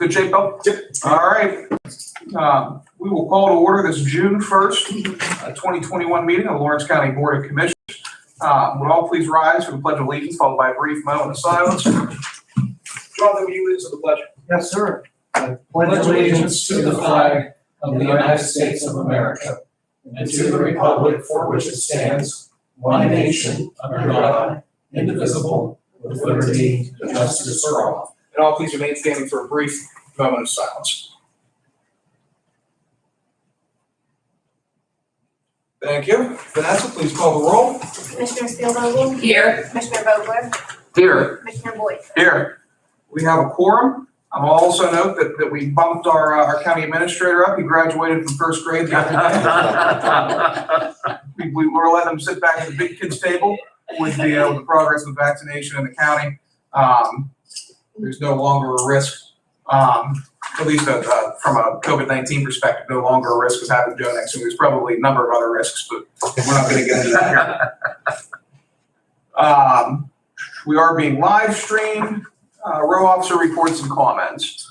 Good shape, Bill? Yep. All right. We will call to order this June 1st, 2021 meeting of the Lawrence County Board of Commissioners. Would all please rise for the Pledge of Allegiance, followed by a brief moment of silence. Jonathan, will you lead us to the pledge? Yes, sir. I pledge allegiance to the flag of the United States of America and to the republic for which it stands, one nation, under God, indivisible, with liberty and justice for all. And all please remain standing for a brief moment of silence. Thank you. Vanessa, please call the roll. Commissioner Spielvogel? Here. Commissioner Vogler? Here. Commissioner Boyd? Here. We have a quorum. I'll also note that we bumped our county administrator up. He graduated from first grade the other day. We were letting him sit back at the big kids table with the progress of vaccination in the county. There's no longer a risk, at least from a COVID-19 perspective, no longer a risk of having Joe next to me. There's probably a number of other risks, but we're not going to get into that here. We are being live streamed. Row officer reports and comments.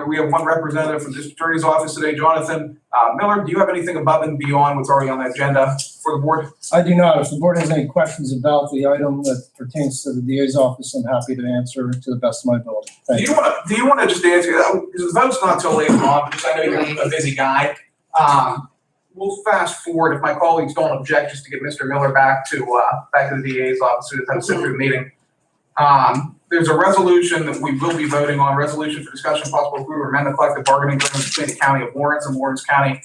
We have one representative from the District Attorney's Office today, Jonathan Miller. Do you have anything above and beyond what's already on the agenda for the board? I do not. If the board has any questions about the item that pertains to the DA's office, I'm happy to answer to the best of my ability. Thank you. Do you want to just answer that? Because the vote's not till later on, because I know you're a busy guy. We'll fast forward if my colleagues don't object, just to get Mr. Miller back to the DA's office to sit through the meeting. There's a resolution that we will be voting on, resolution for discussion of possible approval to amend the collective bargaining agreement between the County of Lawrence and Lawrence County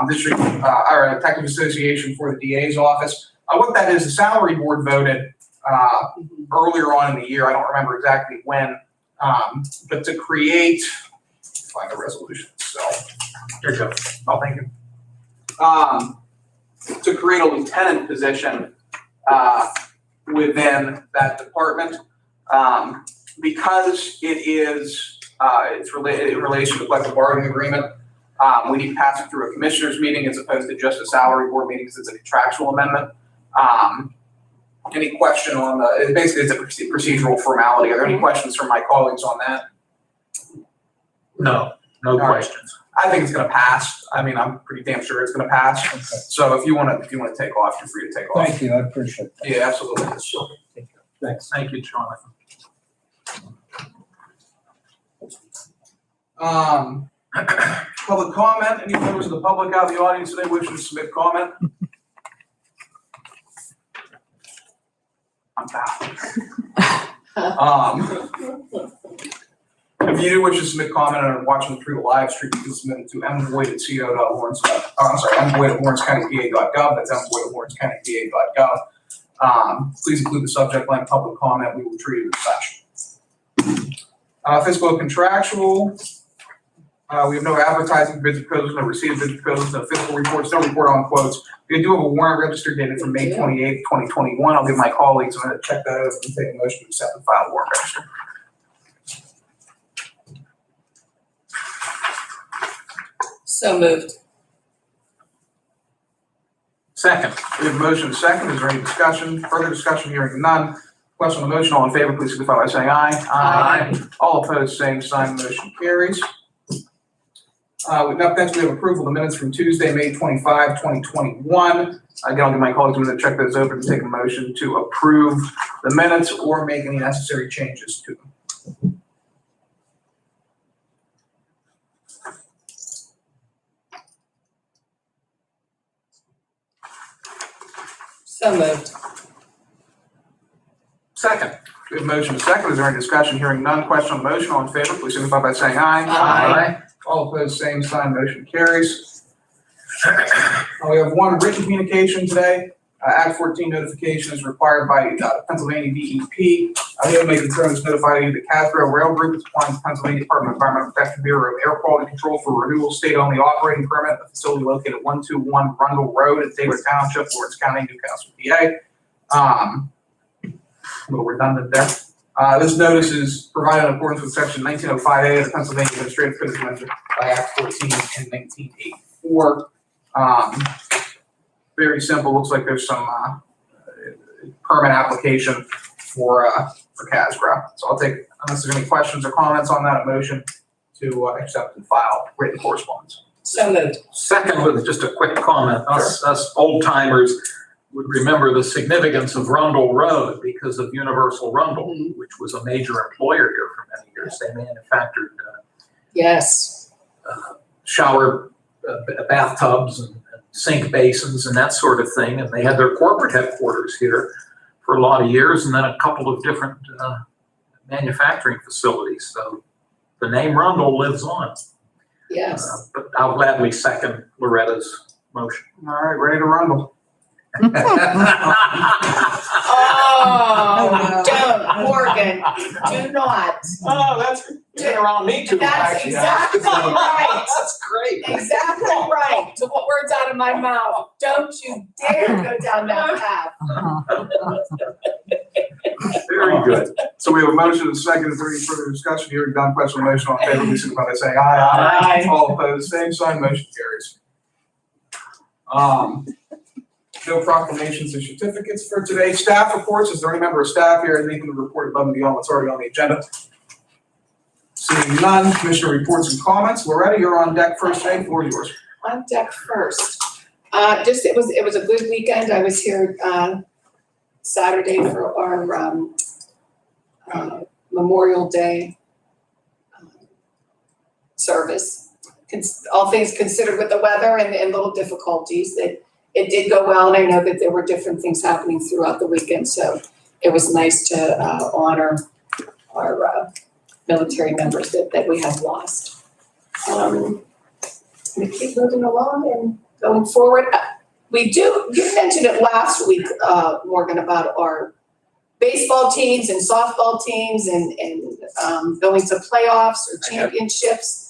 District or Detective Association for the DA's office. What that is, the salary board voted earlier on in the year, I don't remember exactly when, but to create, find a resolution, so, here you go. Oh, thank you. To create a lieutenant position within that department. Because it is, it's related in relation to the collective bargaining agreement, we need to pass it through a commissioners meeting as opposed to just a salary board meeting because it's a contractual amendment. Any question on basically it's a procedural formality. Are there any questions from my colleagues on that? No questions. I think it's going to pass. I mean, I'm pretty damn sure it's going to pass. Okay. So if you want to take off, you're free to take off. Thank you. I appreciate that. Yeah, absolutely. Thanks. Thank you, Jonathan. Public comment. Any members of the public out in the audience today wishing to submit comment? I'm back. If you do wish to submit comment and are watching through the live stream, you can submit it to mboyd@co.lawrence. I'm sorry, mboyd@lawrencecountypa.gov. That's mboyd@lawrencecountypa.gov. Please include the subject line public comment. We will treat it as such. Fiscal and contractual. We have no advertising, bids and proposals, no receipt of bids and proposals, no fiscal reports, no report on quotes. We do have a warrant registered dated from May 28th, 2021. I'll give my colleagues a minute to check that out and take a motion to accept the file warrant register. So moved. Second. We have a motion and a second. Is there any discussion? Further discussion? Hearing none. Question on the motion. All in favor, please signify by saying aye. Aye. All opposed, same sign. Motion carries. Up next, we have approval of the minutes from Tuesday, May 25, 2021. Again, I'll give my colleagues a minute to check those over and take a motion to approve the minutes or make any necessary changes to them. So moved. Second. We have a motion and a second. Is there any discussion? Hearing none. Question on the motion. All in favor, please signify by saying aye. Aye. All opposed, same sign. Motion carries. We have one written communication today. Act 14 notification is required by Pennsylvania DEP. They have made concerns notified the Casbro Rail Group is applying to Pennsylvania Department of Environmental Protection Bureau of Air Quality Control for renewal state-only operating permit at the facility located at 121 Rundle Road in Taylor Township, Lawrence County, Newcastle, PA. A little redundant there. This notice is provided in accordance with Section 1905A of the Pennsylvania Administrative Code amended by Act 14 in 1984. Very simple. Looks like there's some permit application for Casbro. So I'll take, unless there's any questions or comments on that motion to accept and file written correspondence. So moved. Second, with just a quick comment, us old timers would remember the significance of Rundle Road because of Universal Rundle, which was a major employer here for many years. They manufactured Yes. shower bathtubs and sink basins and that sort of thing. And they had their corporate headquarters here for a lot of years, and then a couple of different manufacturing facilities. So the name Rundle lives on. Yes. But I'll gladly second Loretta's motion. All right, ready to rumble. Oh, don't, Morgan, do not. Oh, that's, you've been around me too much. That's exactly right. That's great. Exactly right. Took the words out of my mouth. Don't you dare go down that path. Very good. So we have a motion and a second. Is there any further discussion? Hearing none, question on the motion, all in favor, please signify by saying aye. Aye. All opposed, same sign, motion carries. No proclamations or certificates for today. Staff reports, is there any member of staff here, anything to report above and beyond what's already on the agenda? Seeing none, commissioner reports and comments. Loretta, you're on deck first today, floor is yours. On deck first. It was a good weekend. I was here, Saturday for our, Memorial Day service. All things considered with the weather and little difficulties, that it did go well, and I know that there were different things happening throughout the weekend, so it was nice to honor our military members that we have lost. We keep moving along and going forward. You mentioned it last week, Morgan, about our baseball teams and softball teams and going to playoffs or championships.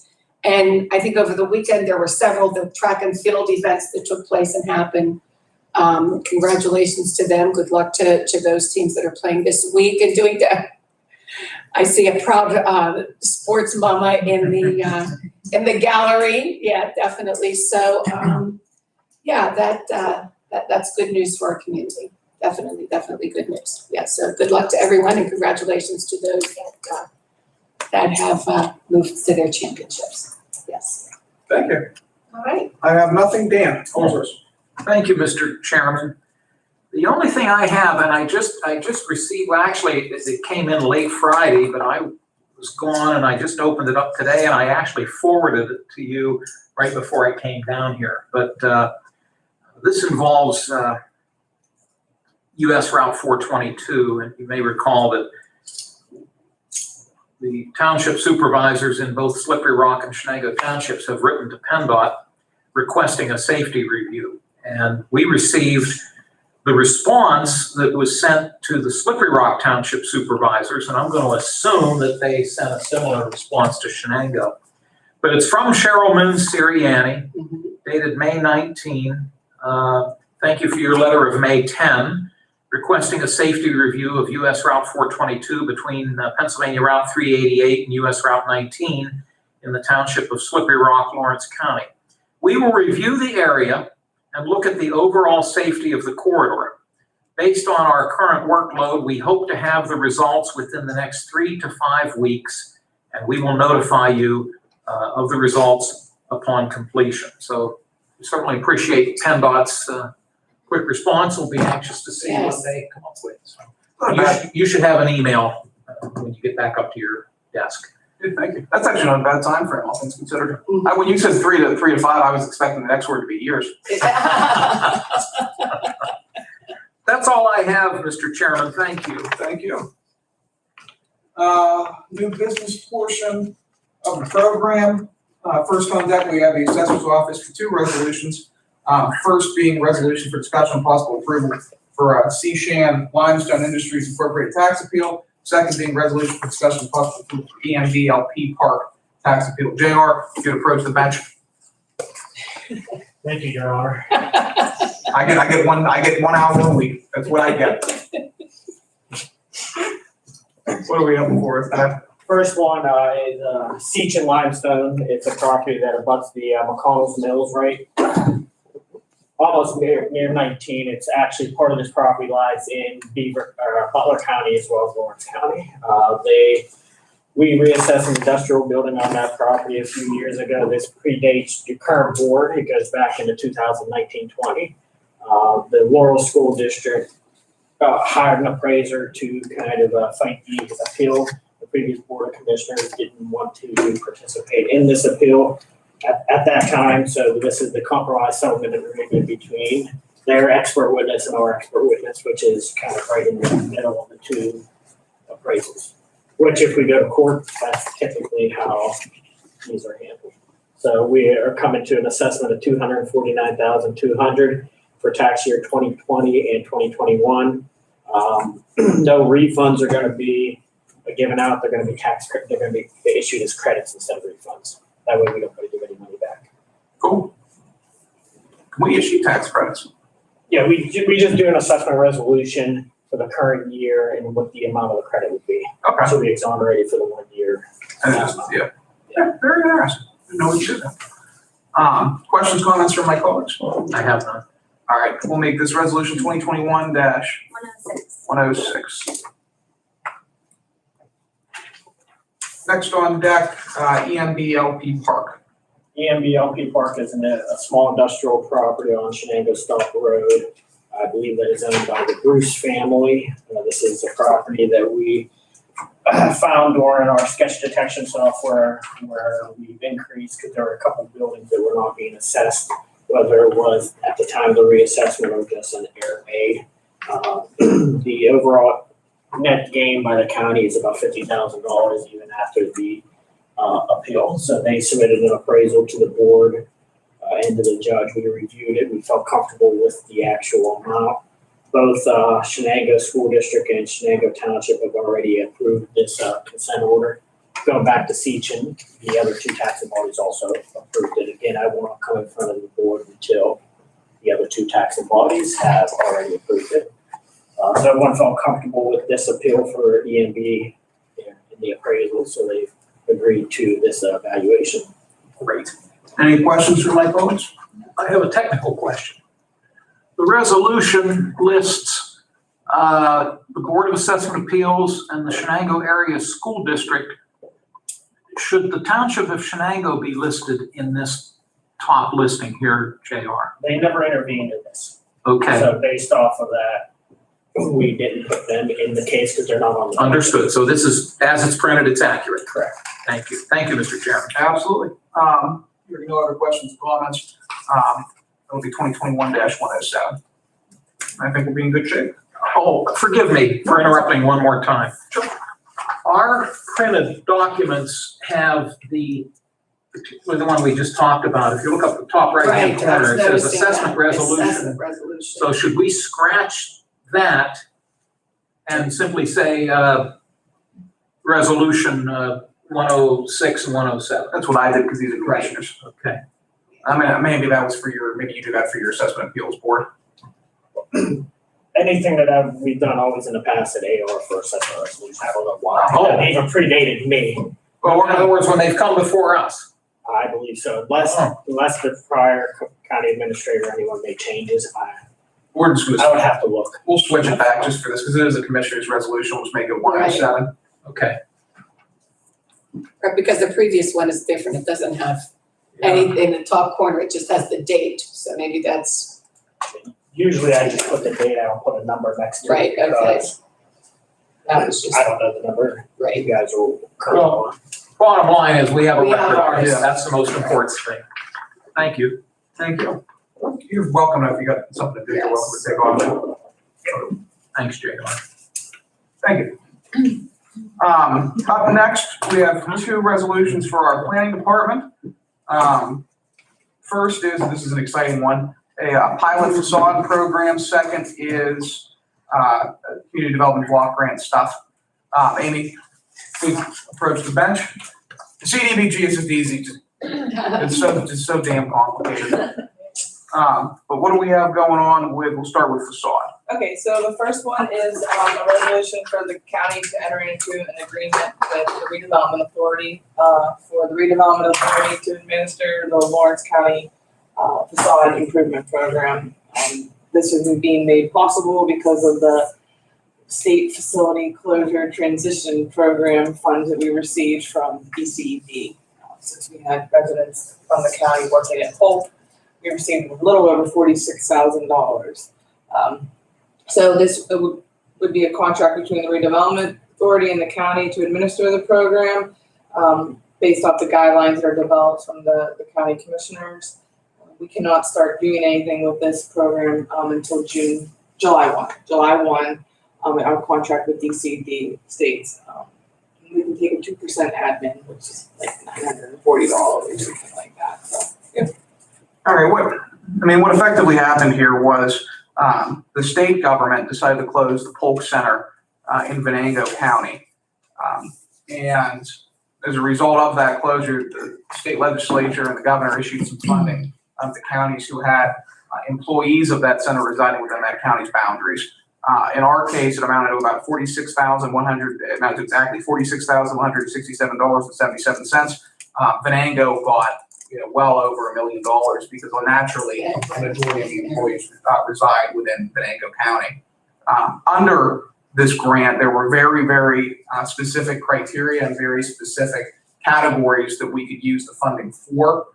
And I think over the weekend, there were several the track and field events that took place and happened. Congratulations to them. Good luck to those teams that are playing this week and doing that. I see a proud sports mama in the gallery. Yeah, definitely. So that's good news for our community. Definitely good news. Yeah. So good luck to everyone and congratulations to those that have moved to their championships. Yes. Thank you. All right. I have nothing. Dan, floor is yours. Thank you, Mr. Chairman. The only thing I have, and I just received, well, actually, it came in late Friday, but I was gone and I just opened it up today and I actually forwarded it to you right before I came down here. But this involves US Route 422, and you may recall that the township supervisors in both Slippery Rock and Shenango Townships have written to PennDOT requesting a safety review. And we received the response that was sent to the Slippery Rock Township supervisors, and I'm going to assume that they sent a similar response to Shenango. But it's from Cheryl Moon Sirianni, dated May 19. Thank you for your letter of May 10, requesting a safety review of US Route 422 between Pennsylvania Route 388 and US Route 19 in the township of Slippery Rock, Lawrence County. We will review the area and look at the overall safety of the corridor. Based on our current workload, we hope to have the results within the next 3 to 5 weeks, and we will notify you of the results upon completion. So we certainly appreciate PennDOT's quick response. We'll be anxious to see what they come up with. So you should have an email when you get back up to your desk. Good, thank you. That's actually not a bad time frame, all things considered. When you said 3 to 5, I was expecting the next word to be years. That's all I have, Mr. Chairman. Thank you. Thank you. New business portion of the program. First on deck, we have the assessor's office for 2 resolutions. First being resolution for discussion and possible approval for Seashan Limestone Industries Incorporated tax appeal. Second being resolution for discussion and possible approval for EMDLP Park tax appeal. JR, you can approach the bench. Thank you, Your Honor. I get 1 hour a week. That's what I get. What are we up for? First one is Seachin Limestone. It's a property that abuts the McConnell's Mills, right? Almost near 19. It's actually part of this property lies in Butler County as well as Lawrence County. They We reassessed an industrial building on that property a few years ago. This predates the current board. It goes back into 2019-20. The Laurel School District hired an appraiser to kind of fight the appeal. The previous Board of Commissioners didn't want to participate in this appeal at that time, so this is the compromise settlement agreement between their expert witness and our expert witness, which is kind of right in the middle of the two appraisals. Which if we go to court, that's typically how these are handled. So we are coming to an assessment of $249,200 for tax year 2020 and 2021. No refunds are gonna be given out, they're gonna be they're gonna be issued as credits instead of refunds. That way we don't have to give any money back. Cool. Can we issue tax credits? Yeah, we just do an assessment resolution for the current year and what the amount of the credit would be. Okay. So we exonerate it for the 1 year. And it's- yeah. Yeah, very interesting. Didn't know we should have. Questions, comments from my colleagues? I have none. All right, we'll make this resolution 2021-106. 106. Next on deck, EMBLP Park. EMBLP Park is a small industrial property on Shenango Stump Road. I believe that is owned by the Bruce family. This is a property that we found during our sketch detection software where we've increased because there were a couple of buildings that were not being assessed, whether it was at the time of the reassessment or just an error made. The overall net gain by the county is about $50,000 even after the appeal. So they submitted an appraisal to the board and to the judge. We reviewed it. We felt comfortable with the actual amount. Both Shenango School District and Shenango Township have already approved this consent order. Going back to Seachin, the other two taxing bodies also approved it. Again, I will not come in front of the board until the other two taxing bodies have already approved it. So everyone felt comfortable with this appeal for EMB in the appraisal, so they've agreed to this valuation. Great. Any questions from my colleagues? I have a technical question. The resolution lists the Board of Assessment Appeals and the Shenango Area School District. Should the Township of Shenango be listed in this top listing here, JR? They never intervened in this. Okay, So based off of that, we didn't put them in the case because they're not on the. understood. So this is, as it's printed, it's accurate. Correct. Thank you. Thank you, Mr. Chairman. Absolutely. Hearing no other questions, comments, it'll be 2021-107. I think we'll be in good shape. Oh, forgive me for interrupting one more time. Our printed documents have particularly the one we just talked about. If you look up the top right-hand Right, I was corner, it says noticing that. assessment resolution. Assessment resolution. So should we scratch that and simply say, resolution 106 and 107? That's what I did because these are commissioners. Okay. I mean, maybe that was maybe you do that for your assessment appeals board. Anything that we've done always in the past at AR for assessment resolution, I don't know why. Oh. That even predated me. Well, in other words, when they've come before us. I believe so, unless the prior county administrator or anyone made changes, We're just I gonna, would have to look. we'll switch it back just for this because it is a commissioner's resolution. We'll just make it 107. Okay. Right, because the previous one is different. It doesn't have any, in the top corner, it just has the date. So maybe that's, Usually I just put the date, I don't put a number next to it. Right, okay. because that was just, I don't know the number. You right. guys are current on. Bottom line is we have a We have record. ours. Yeah, that's the most important thing. Thank you. Thank you. You're welcome if you got something to do. You're welcome to take on. Thanks, JR. Thank you. Up next, we have two resolutions for our planning department. First is, this is an exciting one, a pilot facade program. Second is community development block grant stuff. Amy, please approach the bench. The CDBG is just easy. It's so damn complicated. But what do we have going on with, we'll start with facade. Okay, so the first one is a resolution for the county to enter into an agreement with the redevelopment authority, for the redevelopment authority to administer the Lawrence County facade improvement program. This is being made possible because of the state facility closure transition program funds that we received from DCED. Since we had residents from the county working at Polk, we received a little over $46,000. So this would be a contract between the redevelopment authority and the county to administer the program, based off the guidelines that are developed from the county commissioners. We cannot start doing anything with this program until July 1. July 1, our contract with DCD states we can take a 2% admin, which is like $940 or something like that. So, yeah. All right, what effectively happened here was the state government decided to close the Polk Center in Venango County. And as a result of that closure, the state legislature and the governor issued some funding to counties who had employees of that center residing within that county's boundaries. In our case, it amounted to about $46,167.77. Venango got well over $1 million because naturally the majority of the employees reside within Venango County. Under this grant, there were very, very specific criteria and very specific categories that we could use the funding for.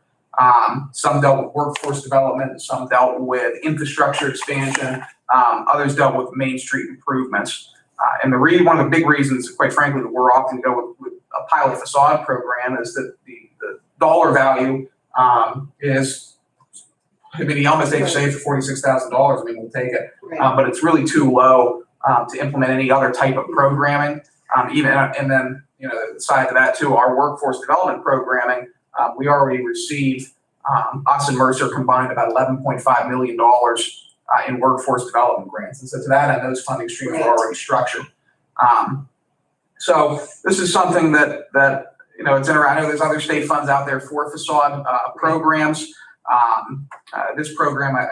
Some dealt with workforce development, some dealt with infrastructure expansion, others dealt with Main Street improvements. And one of the big reasons, quite frankly, that we're often go with a pilot facade program is that the dollar value is, you almost say for $46,000, we'll take it. Right. But it's really too low to implement any other type of programming. And then, aside to that too, our workforce development programming, we already received, us and Mercer combined about $11.5 million in workforce development grants. And so to that end, those funding streams are already structured. So this is something that it's interesting. I know there's other state funds out there for facade programs. This program, I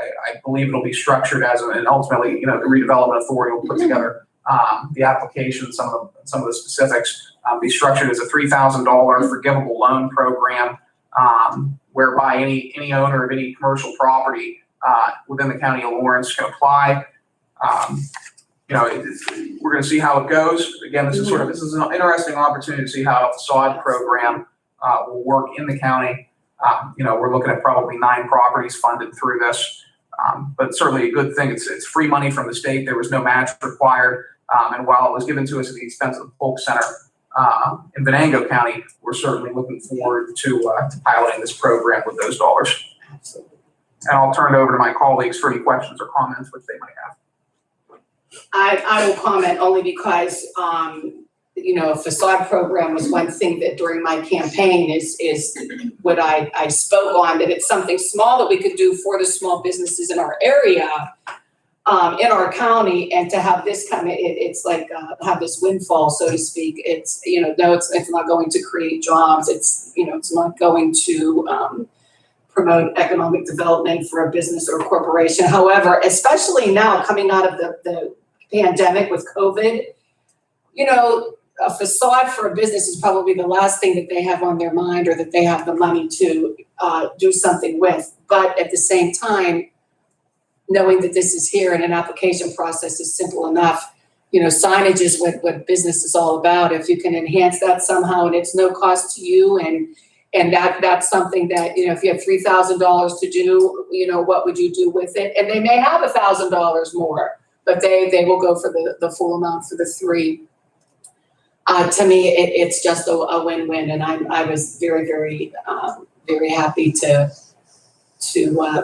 believe it'll be structured as and ultimately, the redevelopment authority will put together the application, some of the specifics, be structured as a $3,000 forgivable loan program, whereby any owner of any commercial property within the county of Lawrence can apply. We're going to see how it goes. Again, this is an interesting opportunity to see how a facade program will work in the county. We're looking at probably 9 properties funded through this, but certainly a good thing. It's free money from the state. There was no match required. And while it was given to us at the expense of the Polk Center in Venango County, we're certainly looking forward to piloting this program with those dollars. And I'll turn it over to my colleagues for any questions or comments which they might have. I will comment only because, a facade program was one thing that during my campaign is what I spoke on, that it's something small that we could do for the small businesses in our area, in our county, and to have this it's like have this windfall, so to speak. It's, no, it's not going to create jobs. It's, it's not going to promote economic development for a business or a corporation. However, especially now coming out of the pandemic with COVID, a facade for a business is probably the last thing that they have on their mind or that they have the money to do something with. But at the same time, knowing that this is here and an application process is simple enough, signage is what business is all about. If you can enhance that somehow and it's no cost to you, and that's something that, if you have $3,000 to do, what would you do with it? And they may have $1,000 more, but they will go for the full amount for the 3. To me, it's just a win-win, and I was very, very, very happy to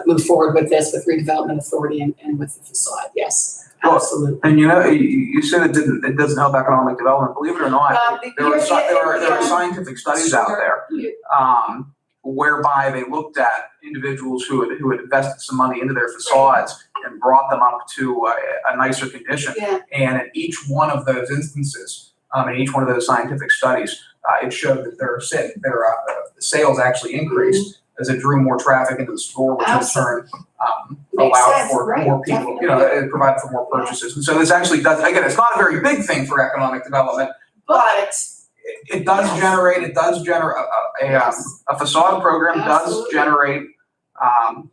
move forward with this with redevelopment authority and with the facade. Yes, absolutely. And you said it doesn't help economic development. Believe it or not, there are scientific studies out there whereby they looked at individuals who had invested some money into their facades and brought them up to a nicer condition. Yeah. And in each one of those instances, in each one of those scientific studies, it showed that their sales actually increased as it drew more traffic into the store, which in turn allowed for more people, it provided for more purchases. And so this actually does, again, it's not a very big thing for economic development, But it does generate, a facade program does generate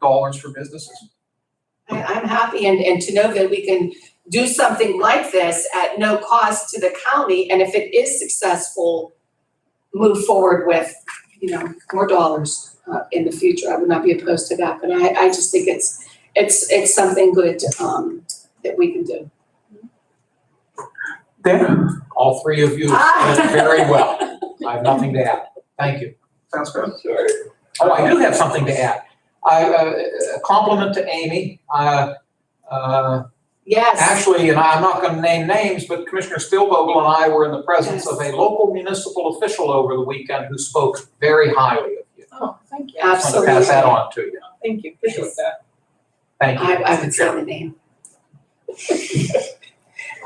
dollars for businesses. I'm happy and to know that we can do something like this at no cost to the county, and if it is successful, move forward with, more dollars in the future. I would not be opposed to that, but I just think it's something good that we can do. Dan? All three of you said very well. I have nothing to add. Thank you. Sounds good. Oh, I do have something to add. A compliment to Amy. Yes, Actually, and I'm not gonna name names, but Commissioner Spielvogel and I were in the presence of a local municipal official over the weekend who spoke very highly of you. Oh, thank you. I just want to pass that on to you. Thank you, appreciate that. Thank you. I would say the name.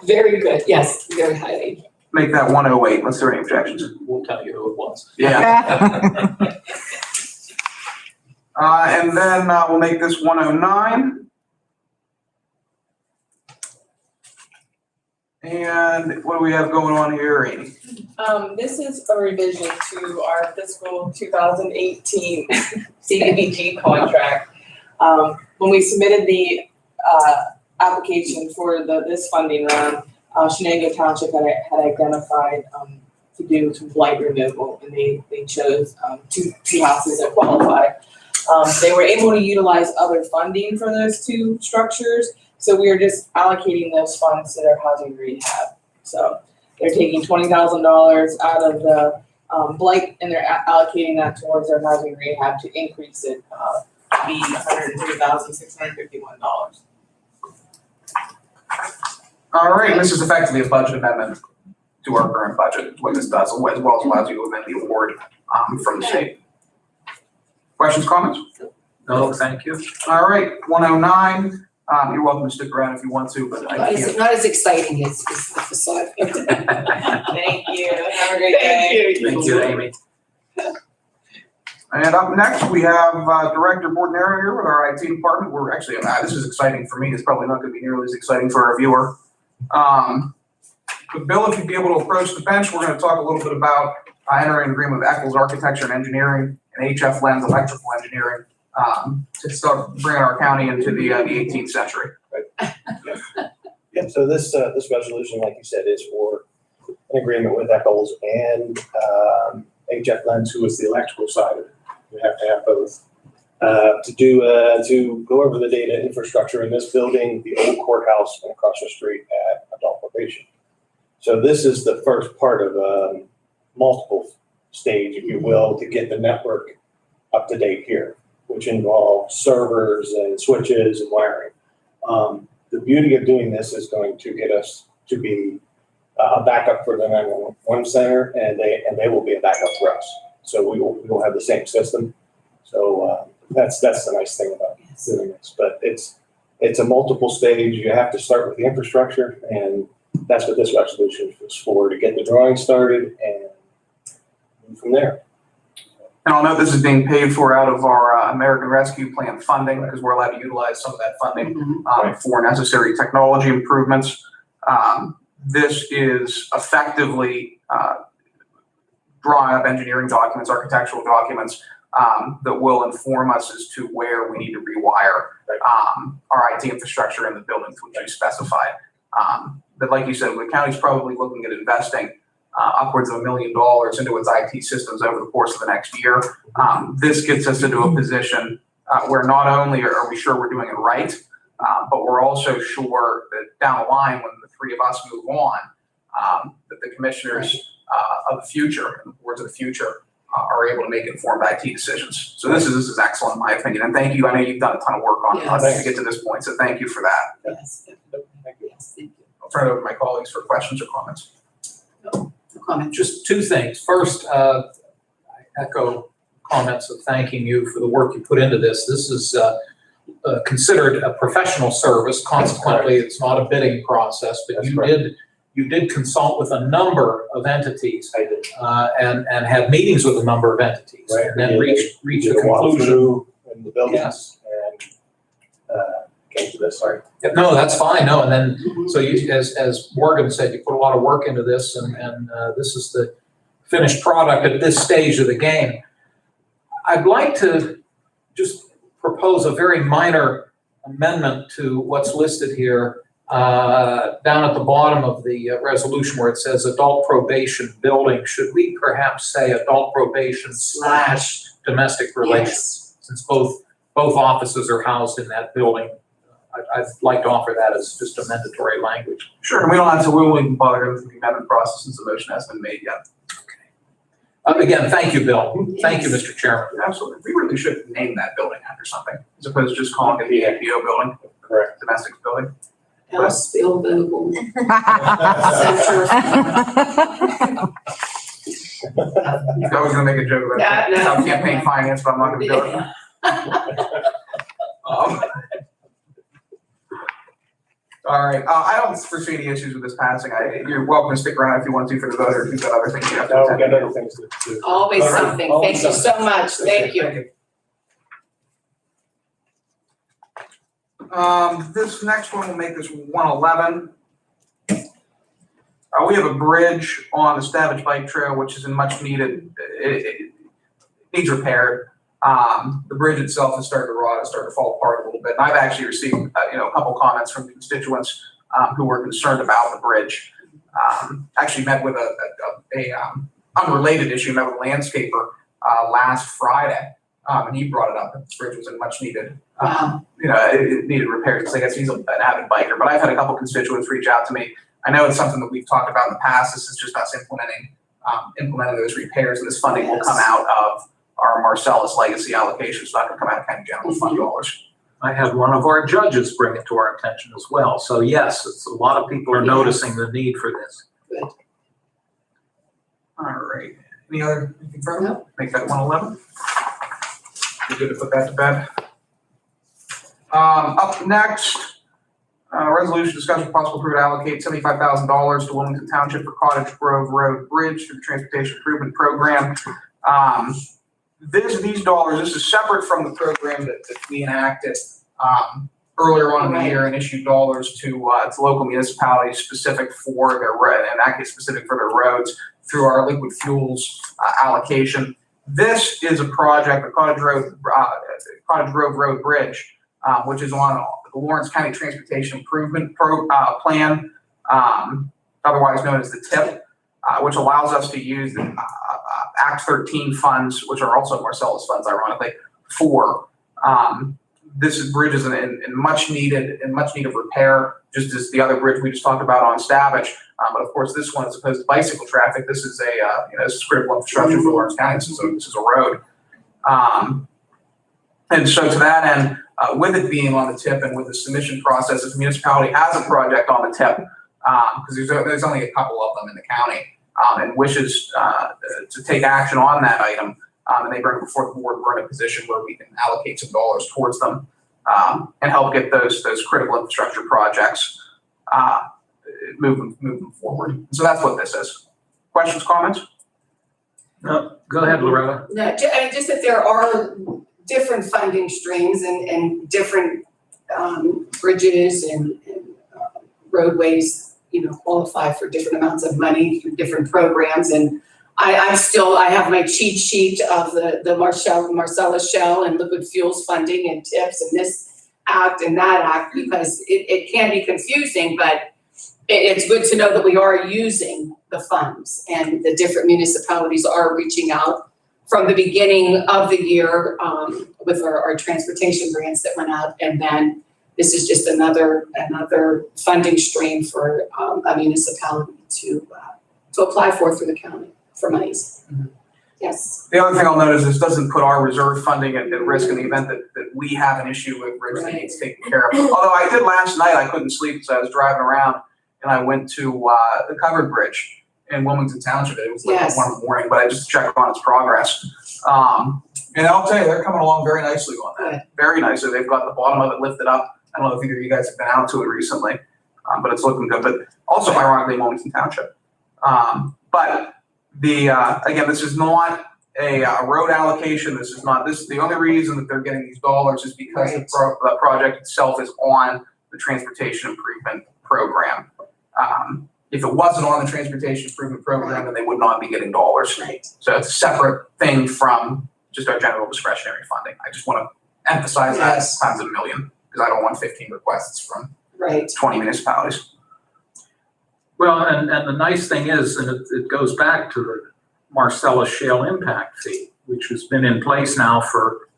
Very good, yes, very highly. Make that 108, unless there are any objections. We'll tell you who it was. Yeah. And then we'll make this 109. And what do we have going on here, Amy? This is a revision to our fiscal 2018 CDBG contract. When we submitted the application for this funding round, Shenango Township had identified to do some blight removal, and they chose two houses that qualified. They were able to utilize other funding for those two structures, so we are just allocating those funds to their housing rehab. So they're taking $20,000 out of the blight, and they're allocating that towards their housing rehab to increase it to be $103,651. All right, this is effectively a budget amendment to our current budget, is what this does, as well as allows you to amend the award from the state. Questions, comments? No, thank you. All right, 109. You're welcome to stick around if you want to, but I can't. Not as exciting as the facade. Thank you, have a great day. Thank you, Amy. And up next, we have Director Bordenero here with our IT department. We're actually, this is exciting for me. It's probably not going to be nearly as exciting for our viewer. But Bill, if you'd be able to approach the bench, we're going to talk a little bit about entering an agreement with Eccles Architecture and Engineering and HF Lens Electrical Engineering to start bringing our county into the 18th century. Yeah, so this resolution, like you said, is for an agreement with Eccles and HF Lens, who is the electrical side of it. We have to have both to go over the data infrastructure in this building, the old courthouse, and across the street at adult probation. So this is the first part of multiple stage, if you will, to get the network up to date here, which involves servers and switches and wiring. The beauty of doing this is going to get us to be a backup for the 911 center, and they will be a backup for us. So we will have the same system. So that's the nice thing about doing this. But it's a multiple stage. You have to start with the infrastructure, and that's what this resolution is for, to get the drawing started and move from there. And I'll note this is being paid for out of our American Rescue Plan funding, because we're allowed to utilize some of that funding for necessary technology improvements. This is effectively drawing up engineering documents, architectural documents that will inform us as to where we need to rewire our IT infrastructure in the buildings which you specified. But like you said, the county's probably looking at investing upwards of $1 million into its IT systems over the course of the next year. This gets us into a position where not only are we sure we're doing it right, but we're also sure that down the line, when the three of us move on, that the commissioners of the future and the boards of the future are able to make informed IT decisions. So this is excellent, in my opinion. And thank you. I know you've done a ton of work on us to get to this point. So thank you for that. Yes, Thank you. yes, thank you. I'll turn it over to my colleagues for questions or comments. No comment. Just two things. First, I echo comments of thanking you for the work you put into this. This is considered a professional service. Consequently, it's not a bidding process, but you did consult with a number of entities. I did. And had meetings with a number of entities. Right. And then reach Did a a conclusion. walkthrough in the buildings. Yes. And came to this. Sorry. No, that's fine. No, and then, so you, as Morgan said, you put a lot of work into this, and this is the finished product at this stage of the game. I'd like to just propose a very minor amendment to what's listed here. Down at the bottom of the resolution where it says adult probation building, should we perhaps say adult probation / domestic relations? Yes. Since both offices are housed in that building, I'd like to offer that as just a mandatory language. Sure, and we won't even bother going through the amendment process since the motion hasn't been made yet. Again, thank you, Bill. Thank you, Mr. Chairman. Absolutely. We really should name that building after something, as opposed to just calling it the APO building, Correct. domestic building. House buildable. I was gonna make a joke about that. Yeah, no. It's campaign finance, but I'm not gonna do it. All right, I don't foresee any issues with this passing. You're welcome to stick around if you want to for the vote, or if you've got other things you have to No, we attend got to. other things to do. Always All right. something. Always Thank you so much. Thank you. This next one will make this 111. We have a bridge on the Stabbage Bike Trail, which is in much needed, it needs repaired. The bridge itself has started to rot, it's started to fall apart a little bit. And I've actually received, a couple comments from constituents, who were concerned about the bridge. Actually met with a unrelated issue, met with a landscaper, last Friday. And he brought it up, that the bridge was in much needed, Wow. it needed repairs, because I guess he's an avid biker. But I've had a couple constituents reach out to me. I know it's something that we've talked about in the past. This is just us implementing those repairs, and this funding will come out of our Marcellus legacy allocation. It's not gonna come out of county general fund dollars. I had one of our judges bring it to our attention as well. So yes, it's a lot of people are noticing the need for this. All right, anything further? No. Make that 111. We're good to put that to bed. Up next, resolution discussion possible approval to allocate $75,000 to Wilmington Township for Cottage Grove Road Bridge through the Transportation Improvement Program. These dollars, this is separate from the program that we enacted earlier on in the year and issued dollars to local municipalities specific for their road, in that case specific for their roads through our liquid fuels allocation. This is a project, the Cottage Grove Road Bridge, which is on the Lawrence County Transportation Improvement Plan, otherwise known as the TIP, which allows us to use the Act 13 funds, which are also Marcellus funds, ironically, for this bridge is in much needed repair, just as the other bridge we just talked about on Stabbage. But of course, this one, as opposed to bicycle traffic, this is this is critical infrastructure for Lawrence County. This is a road. And so to that end, with it being on the TIP and with the submission process, if the municipality has a project on the TIP, because there's only a couple of them in the county, and wishes to take action on that item, and they bring it before the board, we're in a position where we can allocate some dollars towards them, and help get those critical infrastructure projects moving forward. So that's what this is. Questions, comments? No, go ahead, Loretta. No, just that there are different funding streams and different bridges and roadways, qualify for different amounts of money through different programs. And I have my cheat sheet of the Marcellus Shell and liquid fuels funding and tips and this act and that act, because it can be confusing, but it's good to know that we are using the funds and the different municipalities are reaching out from the beginning of the year with our transportation grants that went out. And then this is just another funding stream for a municipality to apply for through the county for monies. Mm-hmm. Yes. The other thing I'll note is this doesn't put our reserve funding at risk in the event that we have an issue with bridge that needs taken care of. Although I did last night, I couldn't sleep because I was driving around and I went to the covered bridge in Wilmington Township. It was like Yes. 1 in the morning, but I just checked on its progress. And I'll tell you, they're coming along very nicely on that. Very nicely. They've got the bottom of it lifted up. I don't know if either of you guys have been out to it recently, but it's looking good. But also, ironically, Wilmington Township. But again, this is not a road allocation. This is the only reason that they're getting these dollars is because the project itself is on the Transportation Improvement Program. If it wasn't on the Transportation Improvement Program, then they would not be getting dollars. Right. So it's a separate thing from just our general discretionary funding. I just want to emphasize that times a million, because I don't want 15 requests from Right. 20 municipalities. Well, and the nice thing is, and it goes back to the Marcellus Shale Impact Fee, which has been in place now for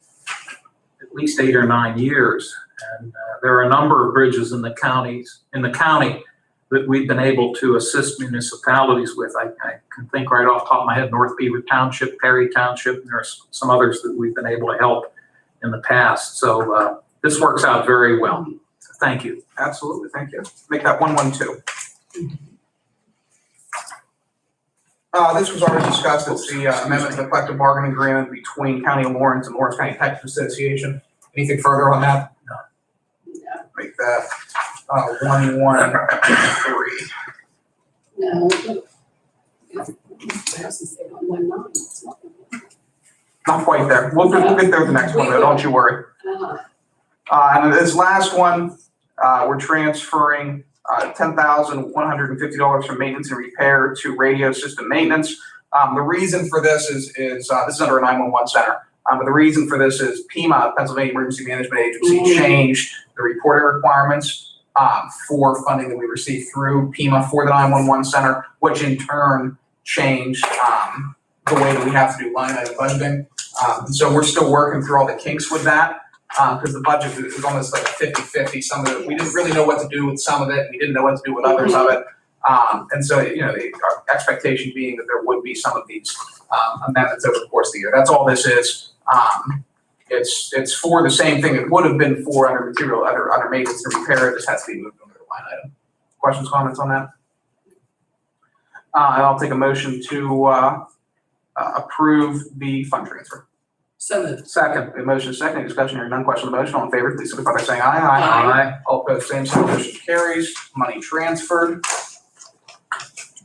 at least 8 or 9 years. And there are a number of bridges in the county that we've been able to assist municipalities with. I can think right off the top of my head, North Beaver Township, Perry Township, and there are some others that we've been able to help in the past. So this works out very well. Thank you. Absolutely, thank you. Make that 112. This was already discussed. It's the amendment to the collective bargaining agreement between County of Lawrence and Lawrence County Texas Association. Anything further on that? No. Make that 113. No. I was gonna say 119. It's not. Not quite there. We'll get there the next one though, don't you worry. Uh-huh. And this last one, we're transferring $10,150 from maintenance and repair to radio system maintenance. The reason for this is this is under a 911 center. But the reason for this is PEMA, Pennsylvania Emergency Management Agency, changed the reporting requirements for funding that we received through PEMA for the 911 center, which in turn changed the way that we have to do line item budgeting. So we're still working through all the kinks with that. Because the budget was almost like 50-50. Some of it, we didn't really know what to do with some of it. We didn't know what to do with others of it. And so, our expectation being that there would be some of these amendments over the course of the year. That's all this is. It's for the same thing it would have been for under material, under maintenance and repair. It just has to be moved under the line item. Questions, comments on that? And I'll take a motion to approve the fund transfer. So moved. Second, a motion is second, any discussion, hearing none, question on the motion, all in favor, please signify by saying aye. Aye. All opposed, same sign, motion carries, money transferred.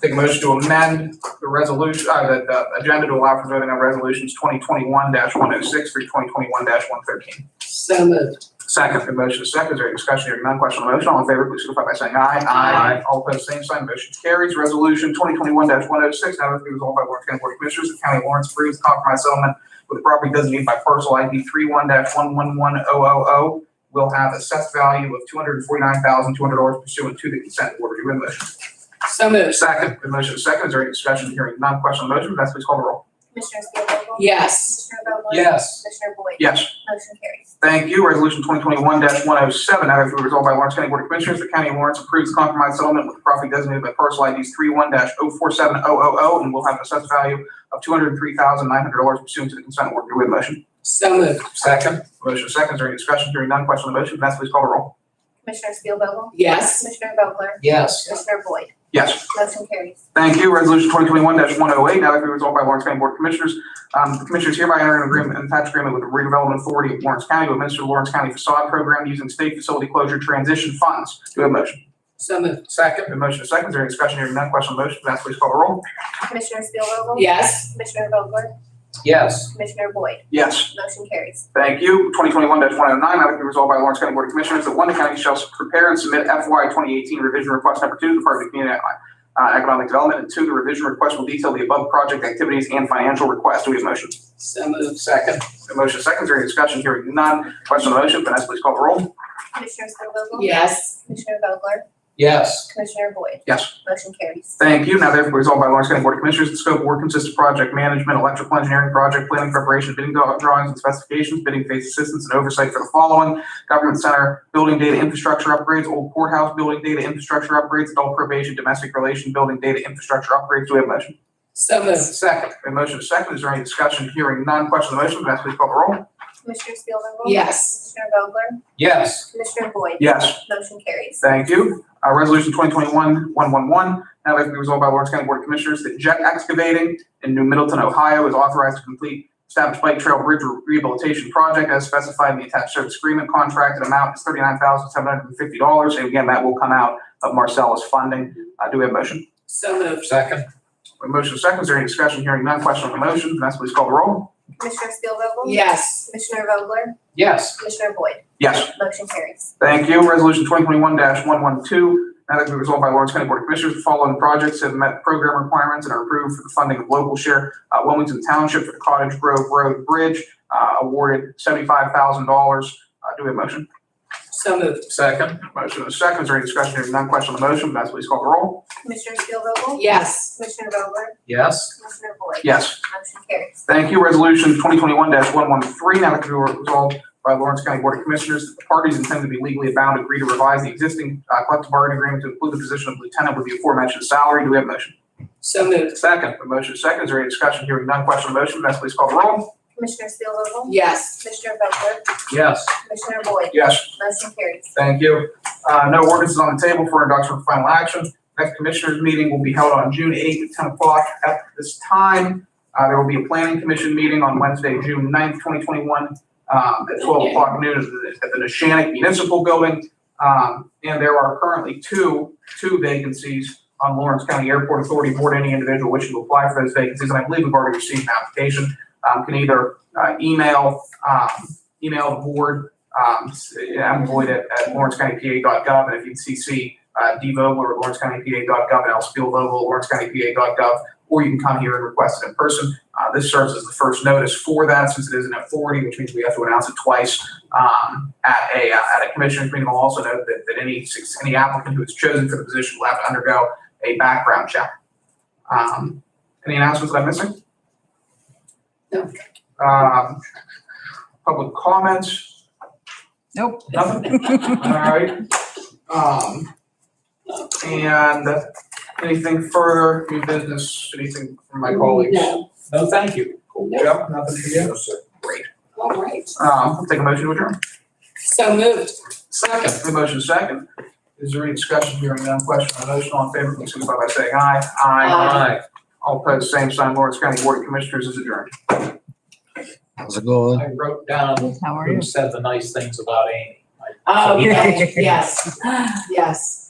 Take a motion to amend the resolution, the agenda to allow for voting on resolutions 2021-106 through 2021-113. So moved. Second, a motion is second, is there any discussion, hearing none, question on the motion, all in favor, please signify by saying aye. Aye. All opposed, same sign, motion carries, resolution 2021-106, now therefore be resolved by Lawrence County Board of Commissioners, the County of Lawrence approves the compromise settlement with the property designated by parcel ID 31-111000 will have assessed value of $249,200 pursuant to the consent order. Do we have a motion? So moved. Second, the motion is second. Is there any discussion? Hearing none, question on the motion, Vanessa, please call the roll. Commissioner Spielvogel? Yes. Commissioner Vogler? Yes. Commissioner Boyd? Yes. Motion carries. Thank you. Resolution 2021-107, now therefore resolved by Lawrence County Board of Commissioners, the County of Lawrence approves the compromise settlement with the property designated by parcel IDs 31-047000 and will have an assessed value of $203,900 pursuant to the consent order. Do we have a motion? So moved. Second. Motion is second. Is there any discussion? Hearing none, question on the motion, Vanessa, please call the roll. Commissioner Spielvogel? Yes. Commissioner Vogler? Yes. Commissioner Boyd? Yes. Motion carries. Thank you. Resolution 2021-108, now therefore resolved by Lawrence County Board of Commissioners. The Commissioners hereby enter an agreement, an attached agreement with the Redevelopment Authority of Lawrence County to administer the Lawrence County facade program using state facility closure transition funds. Do we have a motion? So moved. Second. A motion is second. Is there any discussion? Hearing none, question on the motion, Vanessa, please call the roll. Commissioner Spielvogel? Yes. Commissioner Vogler? Yes. Commissioner Boyd? Yes. Motion carries. Thank you. 2021-109, now therefore resolved by Lawrence County Board of Commissioners that London County shall prepare and submit FY 2018 revision request number 2 to the Department of Community Economic Development, and 2, the revision request will detail the above project activities and financial requests. Do we have a motion? So moved. Second. A motion is second. Is there any discussion? Hearing none. Question on the motion, Vanessa, please call the roll. Commissioner Spielvogel? Yes. Commissioner Vogler? Yes. Commissioner Boyd? Yes. Motion carries. Thank you. Now therefore resolved by Lawrence County Board of Commissioners, the scope of work consists of project management, electrical engineering, project planning, preparation, bidding drawings and specifications, bidding phase assistance and oversight for the following: government center, building data infrastructure upgrades, old courthouse building data infrastructure upgrades, adult probation, domestic relation building data infrastructure upgrades. Do we have a motion? So moved. Second. A motion is second. Is there any discussion? Hearing none. Question on the motion, Vanessa, please call the roll. Commissioner Spielvogel? Yes. Commissioner Vogler? Yes. Commissioner Boyd? Yes. Motion carries. Thank you. Resolution 2021-111, now therefore be resolved by Lawrence County Board of Commissioners that Jet Excavating in New Middleton, Ohio is authorized to complete established bike trail bridge rehabilitation project as specified in the attached service agreement. Contracted amount is $39,750, and again, that will come out of Marcellus funding. Do we have a motion? So moved. Second. A motion is second. Is there any discussion? Hearing none. Question on the motion. Vanessa, please call the roll. Commissioner Spielvogel? Yes. Commissioner Vogler? Yes. Commissioner Boyd? Yes. Motion carries. Thank you. Resolution 2021-112, now that be resolved by Lawrence County Board of Commissioners, the following projects have met program requirements and are approved for the funding of local share. Wilmington Township for the Cottage Grove Road Bridge, awarded $75,000. Do we have a motion? So moved. Second. Motion and a second. Is there any discussion? Hearing none. Question on the motion. Vanessa, please call the roll. Commissioner Spielvogel? Yes. Commissioner Vogler? Yes. Commissioner Boyd? Yes. Motion carries. Thank you. Resolution 2021-113, now to be resolved by Lawrence County Board of Commissioners that the parties intend to be legally bound to agree to revise the existing collective bargaining agreement to include the position of lieutenant with the aforementioned salary. Do we have a motion? So moved. Second. A motion is second. Is there any discussion? Hearing none. Question on the motion. Vanessa, please call the roll. Commissioner Spielvogel? Yes. Commissioner Vogler? Yes. Commissioner Boyd? Yes. Motion carries. Thank you. No ordinances on the table for introduction for final action. Next Commissioners' meeting will be held on June 8th at 10 o'clock. At this time, there will be a Planning Commission meeting on Wednesday, June 9th, 2021, at 12 o'clock noon at the Neshannock Municipal Building. And there are currently two vacancies on Lawrence County Airport Authority Board. Any individual wishing to apply for those vacancies, and I believe we've already received an application, can either email the board, Boyd at lawrencecountypa.gov, and if you'd CC D. Vogler at lawrencecountypa.gov and L. Spielvogel at lawrencecountypa.gov, or you can come here and request it in person. This serves as the first notice for that, since it is an authority, which means we have to announce it twice at a commissioners meeting. I'll also note that any applicant who is chosen for the position will have to undergo a background check. Any announcements that I'm missing? No. Public comments? Nope. Nothing? All right. And anything further, new business, anything from my colleagues? No. No, thank you. Cool. Joe, nothing for you? No, sir. Great. All right. I'll take a motion to adjourn. So moved. Second. The motion second. Is there any discussion? Hearing none. Question on the motion. All in favor, please signify by saying aye. Aye. All opposed, same sign. Lawrence County Board of Commissioners is adjourned. How's it going? I wrote down How are you? who said the nice things about Amy. Oh, yes, yes.